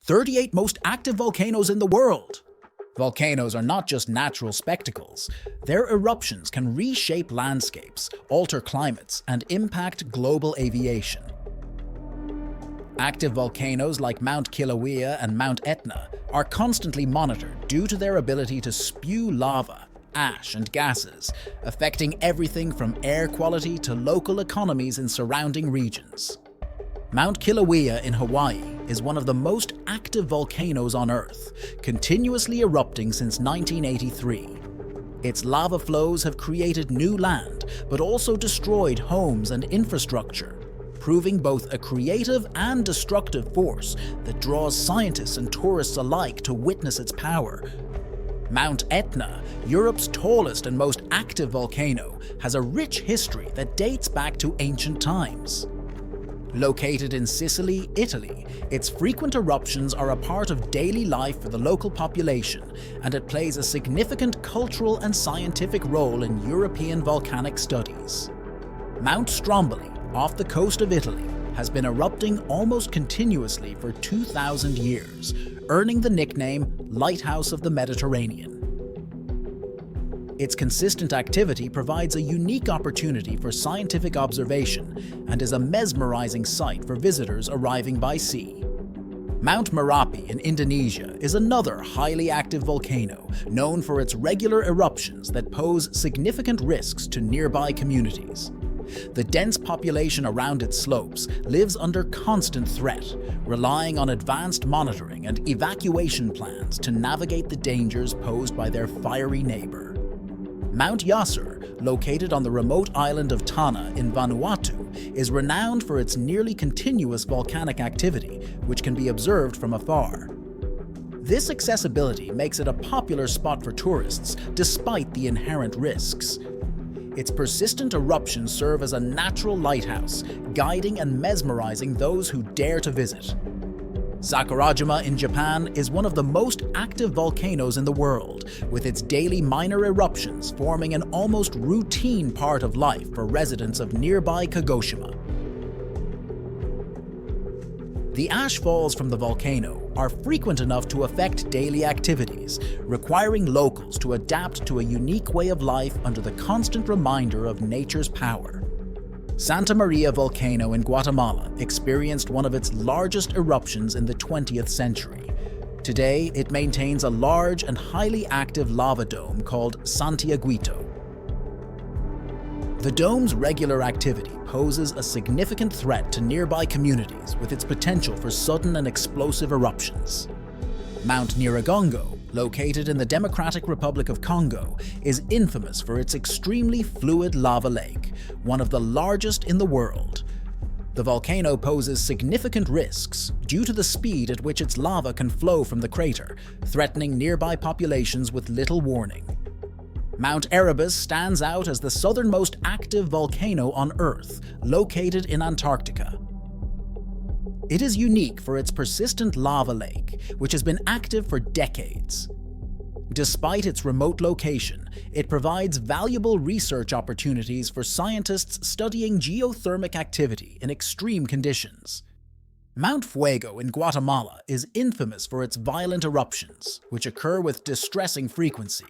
38 most active volcanoes in the world. Volcanoes are not just natural spectacles. Their eruptions can reshape landscapes, alter climates, and impact global aviation. Active volcanoes like Mount Kilauea and Mount Etna are constantly monitored due to their ability to spew lava, ash, and gases, affecting everything from air quality to local economies in surrounding regions. Mount Kilauea in Hawaii is one of the most active volcanoes on Earth, continuously erupting since 1983. Its lava flows have created new land, but also destroyed homes and infrastructure, proving both a creative and destructive force that draws scientists and tourists alike to witness its power. Mount Etna, Europe's tallest and most active volcano, has a rich history that dates back to ancient times. Located in Sicily, Italy, its frequent eruptions are a part of daily life for the local population, and it plays a significant cultural and scientific role in European volcanic studies. Mount Stromboli, off the coast of Italy, has been erupting almost continuously for 2,000 years, earning the nickname Lighthouse of the Mediterranean. Its consistent activity provides a unique opportunity for scientific observation and is a mesmerizing sight for visitors arriving by sea. Mount Merapi in Indonesia is another highly active volcano known for its regular eruptions that pose significant risks to nearby communities. The dense population around its slopes lives under constant threat, relying on advanced monitoring and evacuation plans to navigate the dangers posed by their fiery neighbor. Mount Yasur, located on the remote island of Tanna in Vanuatu, is renowned for its nearly continuous volcanic activity, which can be observed from afar. This accessibility makes it a popular spot for tourists, despite the inherent risks. Its persistent eruptions serve as a natural lighthouse, guiding and mesmerizing those who dare to visit. Sakurajima in Japan is one of the most active volcanoes in the world, with its daily minor eruptions forming an almost routine part of life for residents of nearby Kagoshima. The ash falls from the volcano are frequent enough to affect daily activities, requiring locals to adapt to a unique way of life under the constant reminder of nature's power. Santa Maria volcano in Guatemala experienced one of its largest eruptions in the 20th century. Today, it maintains a large and highly active lava dome called Santiaguito. The dome's regular activity poses a significant threat to nearby communities with its potential for sudden and explosive eruptions. Mount Nyiragongo, located in the Democratic Republic of Congo, is infamous for its extremely fluid lava lake, one of the largest in the world. The volcano poses significant risks due to the speed at which its lava can flow from the crater, threatening nearby populations with little warning. Mount Erebus stands out as the southernmost active volcano on Earth, located in Antarctica. It is unique for its persistent lava lake, which has been active for decades. Despite its remote location, it provides valuable research opportunities for scientists studying geothermal activity in extreme conditions. Mount Fuego in Guatemala is infamous for its violent eruptions, which occur with distressing frequency.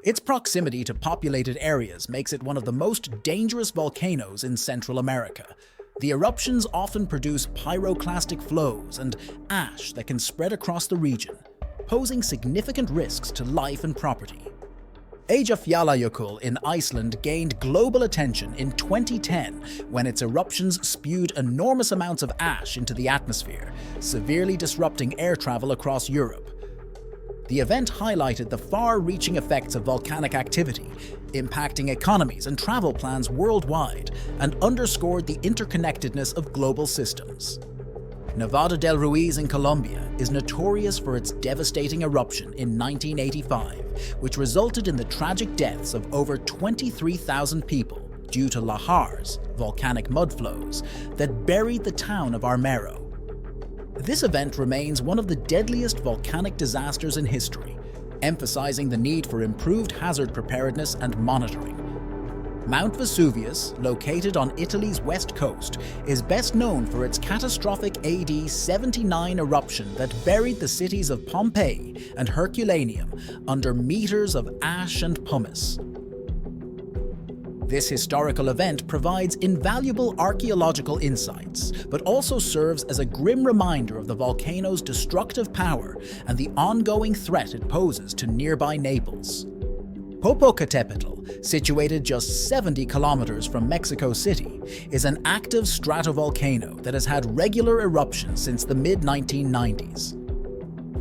Its proximity to populated areas makes it one of the most dangerous volcanoes in Central America. The eruptions often produce pyroclastic flows and ash that can spread across the region, posing significant risks to life and property. Eyjafjallajökull in Iceland gained global attention in 2010 when its eruptions spewed enormous amounts of ash into the atmosphere, severely disrupting air travel across Europe. The event highlighted the far-reaching effects of volcanic activity, impacting economies and travel plans worldwide, and underscored the interconnectedness of global systems. Nevada del Ruiz in Colombia is notorious for its devastating eruption in 1985, which resulted in the tragic deaths of over 23,000 people due to lahars, volcanic mudflows, that buried the town of Armero. This event remains one of the deadliest volcanic disasters in history, emphasizing the need for improved hazard preparedness and monitoring. Mount Vesuvius, located on Italy's west coast, is best known for its catastrophic AD 79 eruption that buried the cities of Pompeii and Herculaneum under meters of ash and pumice. This historical event provides invaluable archaeological insights, but also serves as a grim reminder of the volcano's destructive power and the ongoing threat it poses to nearby Naples. Popocatépetl, situated just 70 kilometers from Mexico City, is an active stratovolcano that has had regular eruptions since the mid-1990s.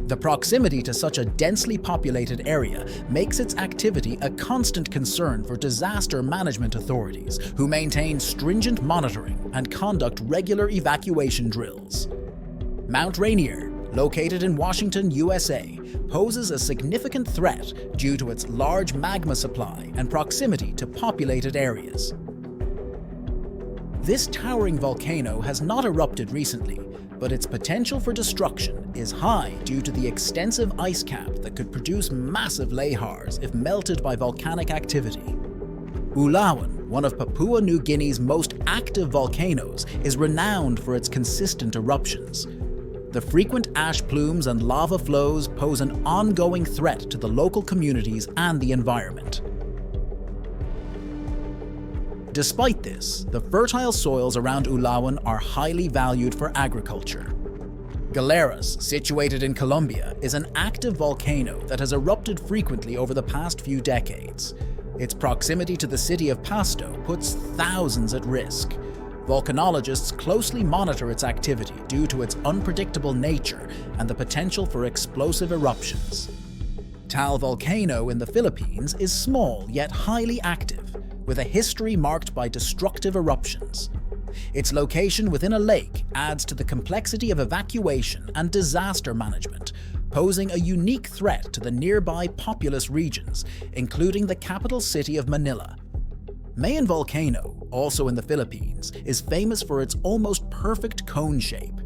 The proximity to such a densely populated area makes its activity a constant concern for disaster management authorities, who maintain stringent monitoring and conduct regular evacuation drills. Mount Rainier, located in Washington, USA, poses a significant threat due to its large magma supply and proximity to populated areas. This towering volcano has not erupted recently, but its potential for destruction is high due to the extensive ice cap that could produce massive lahars if melted by volcanic activity. Kilauea, one of Papua New Guinea's most active volcanoes, is renowned for its consistent eruptions. The frequent ash plumes and lava flows pose an ongoing threat to the local communities and the environment. Despite this, the fertile soils around Kilauea are highly valued for agriculture. Galeras, situated in Colombia, is an active volcano that has erupted frequently over the past few decades. Its proximity to the city of Pasto puts thousands at risk. Volcanologists closely monitor its activity due to its unpredictable nature and the potential for explosive eruptions. Taal Volcano in the Philippines is small yet highly active, with a history marked by destructive eruptions. Its location within a lake adds to the complexity of evacuation and disaster management, posing a unique threat to the nearby populous regions, including the capital city of Manila. Mayon Volcano, also in the Philippines, is famous for its almost perfect cone shape.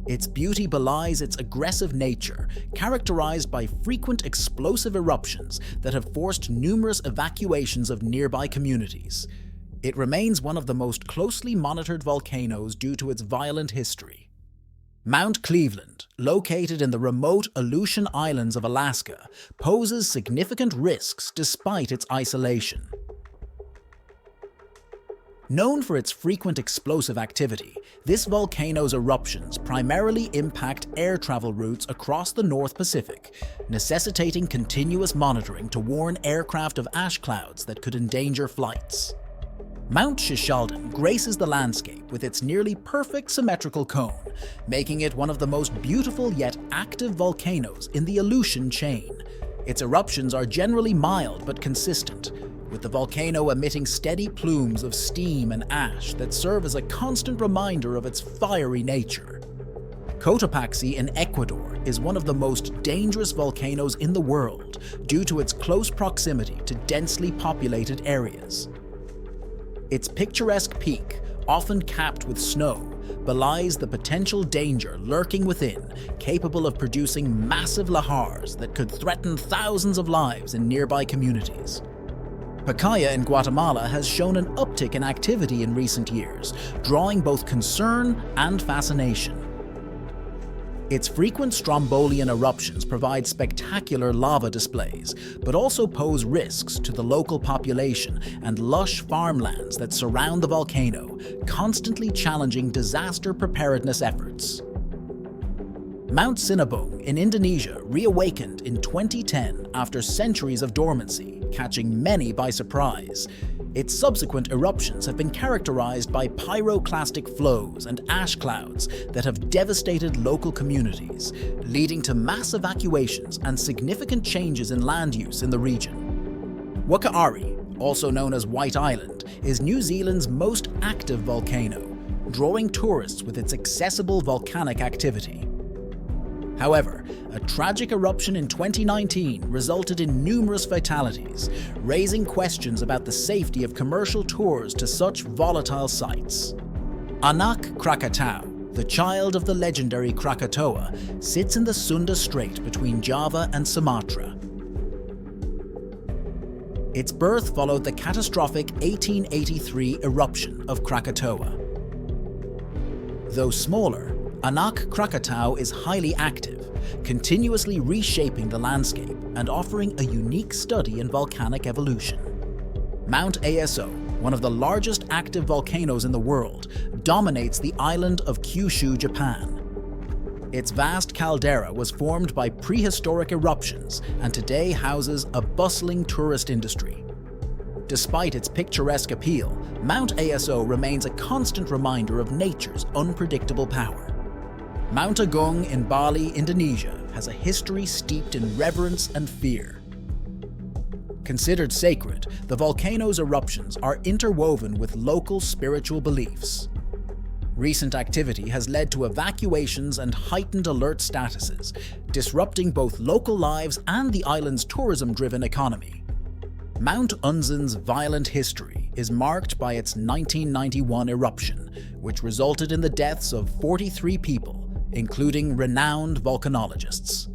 Its beauty belies its aggressive nature, characterized by frequent explosive eruptions that have forced numerous evacuations of nearby communities. It remains one of the most closely monitored volcanoes due to its violent history. Mount Cleveland, located in the remote Aleutian Islands of Alaska, poses significant risks despite its isolation. Known for its frequent explosive activity, this volcano's eruptions primarily impact air travel routes across the North Pacific, necessitating continuous monitoring to warn aircraft of ash clouds that could endanger flights. Mount Shishaldin graces the landscape with its nearly perfect symmetrical cone, making it one of the most beautiful yet active volcanoes in the Aleutian chain. Its eruptions are generally mild but consistent, with the volcano emitting steady plumes of steam and ash that serve as a constant reminder of its fiery nature. Cotopaxi in Ecuador is one of the most dangerous volcanoes in the world due to its close proximity to densely populated areas. Its picturesque peak, often capped with snow, belies the potential danger lurking within, capable of producing massive lahars that could threaten thousands of lives in nearby communities. Pacaya in Guatemala has shown an uptick in activity in recent years, drawing both concern and fascination. Its frequent strombolian eruptions provide spectacular lava displays, but also pose risks to the local population and lush farmlands that surround the volcano, constantly challenging disaster preparedness efforts. Mount Sinabung in Indonesia reawakened in 2010 after centuries of dormancy, catching many by surprise. Its subsequent eruptions have been characterized by pyroclastic flows and ash clouds that have devastated local communities, leading to mass evacuations and significant changes in land use in the region. Wakaari, also known as White Island, is New Zealand's most active volcano, drawing tourists with its accessible volcanic activity. However, a tragic eruption in 2019 resulted in numerous fatalities, raising questions about the safety of commercial tours to such volatile sites. Anak Krakatau, the child of the legendary Krakatoa, sits in the Sunda Strait between Java and Sumatra. Its birth followed the catastrophic 1883 eruption of Krakatoa. Though smaller, Anak Krakatau is highly active, continuously reshaping the landscape and offering a unique study in volcanic evolution. Mount Etna, one of the largest active volcanoes in the world, dominates the island of Kyushu, Japan. Its vast caldera was formed by prehistoric eruptions and today houses a bustling tourist industry. Despite its picturesque appeal, Mount Etna remains a constant reminder of nature's unpredictable power. Mount Agung in Bali, Indonesia, has a history steeped in reverence and fear. Considered sacred, the volcano's eruptions are interwoven with local spiritual beliefs. Recent activity has led to evacuations and heightened alert statuses, disrupting both local lives and the island's tourism-driven economy. Mount Unzen's violent history is marked by its 1991 eruption, which resulted in the deaths of 43 people, including renowned volcanologists.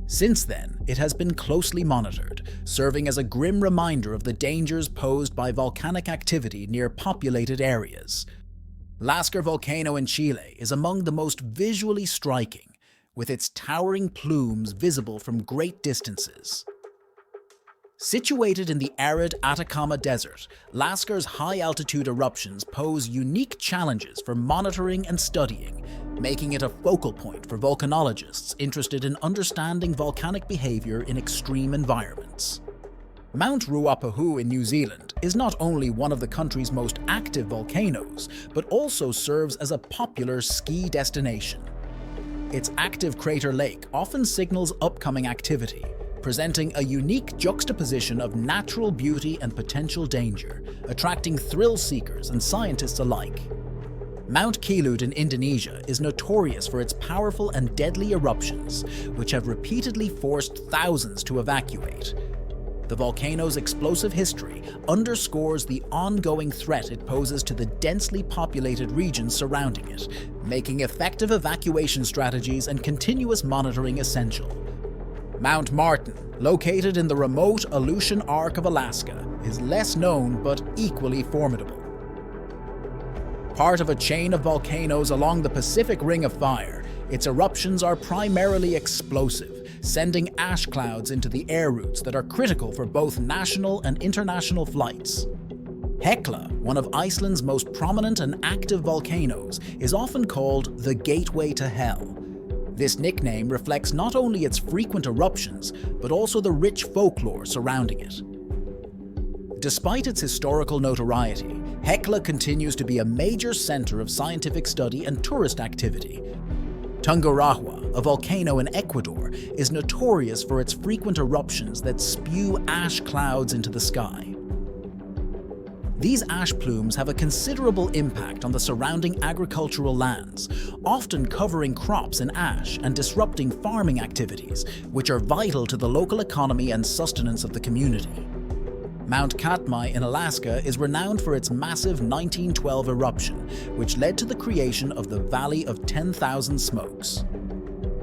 Since then, it has been closely monitored, serving as a grim reminder of the dangers posed by volcanic activity near populated areas. Lascar Volcano in Chile is among the most visually striking, with its towering plumes visible from great distances. Situated in the arid Atacama Desert, Lascar's high-altitude eruptions pose unique challenges for monitoring and studying, making it a focal point for volcanologists interested in understanding volcanic behavior in extreme environments. Mount Ruapehu in New Zealand is not only one of the country's most active volcanoes, but also serves as a popular ski destination. Its active crater lake often signals upcoming activity, presenting a unique juxtaposition of natural beauty and potential danger, attracting thrill seekers and scientists alike. Mount Kelut in Indonesia is notorious for its powerful and deadly eruptions, which have repeatedly forced thousands to evacuate. The volcano's explosive history underscores the ongoing threat it poses to the densely populated regions surrounding it, making effective evacuation strategies and continuous monitoring essential. Mount Martin, located in the remote Aleutian Arc of Alaska, is less known but equally formidable. Part of a chain of volcanoes along the Pacific Ring of Fire, its eruptions are primarily explosive, sending ash clouds into the air routes that are critical for both national and international flights. Hekla, one of Iceland's most prominent and active volcanoes, is often called the Gateway to Hell. This nickname reflects not only its frequent eruptions, but also the rich folklore surrounding it. Despite its historical notoriety, Hekla continues to be a major center of scientific study and tourist activity. Tungurahua, a volcano in Ecuador, is notorious for its frequent eruptions that spew ash clouds into the sky. These ash plumes have a considerable impact on the surrounding agricultural lands, often covering crops in ash and disrupting farming activities, which are vital to the local economy and sustenance of the community. Mount Katmai in Alaska is renowned for its massive 1912 eruption, which led to the creation of the Valley of 10,000 Smokes.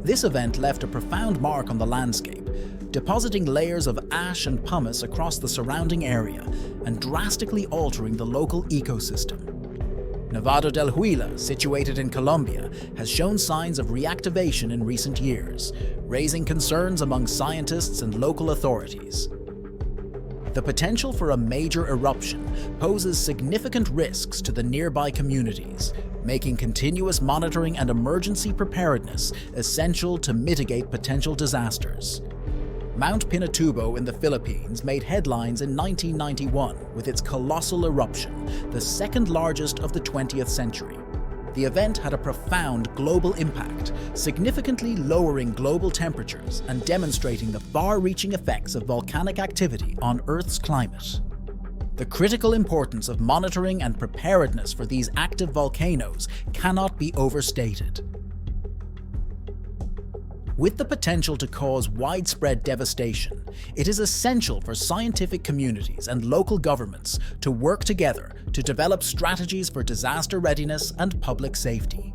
This event left a profound mark on the landscape, depositing layers of ash and pumice across the surrounding area and drastically altering the local ecosystem. Nevado del Huila, situated in Colombia, has shown signs of reactivation in recent years, raising concerns among scientists and local authorities. The potential for a major eruption poses significant risks to the nearby communities, making continuous monitoring and emergency preparedness essential to mitigate potential disasters. Mount Pinatubo in the Philippines made headlines in 1991 with its colossal eruption, the second largest of the 20th century. The event had a profound global impact, significantly lowering global temperatures and demonstrating the far-reaching effects of volcanic activity on Earth's climate. The critical importance of monitoring and preparedness for these active volcanoes cannot be overstated. With the potential to cause widespread devastation, it is essential for scientific communities and local governments to work together to develop strategies for disaster readiness and public safety.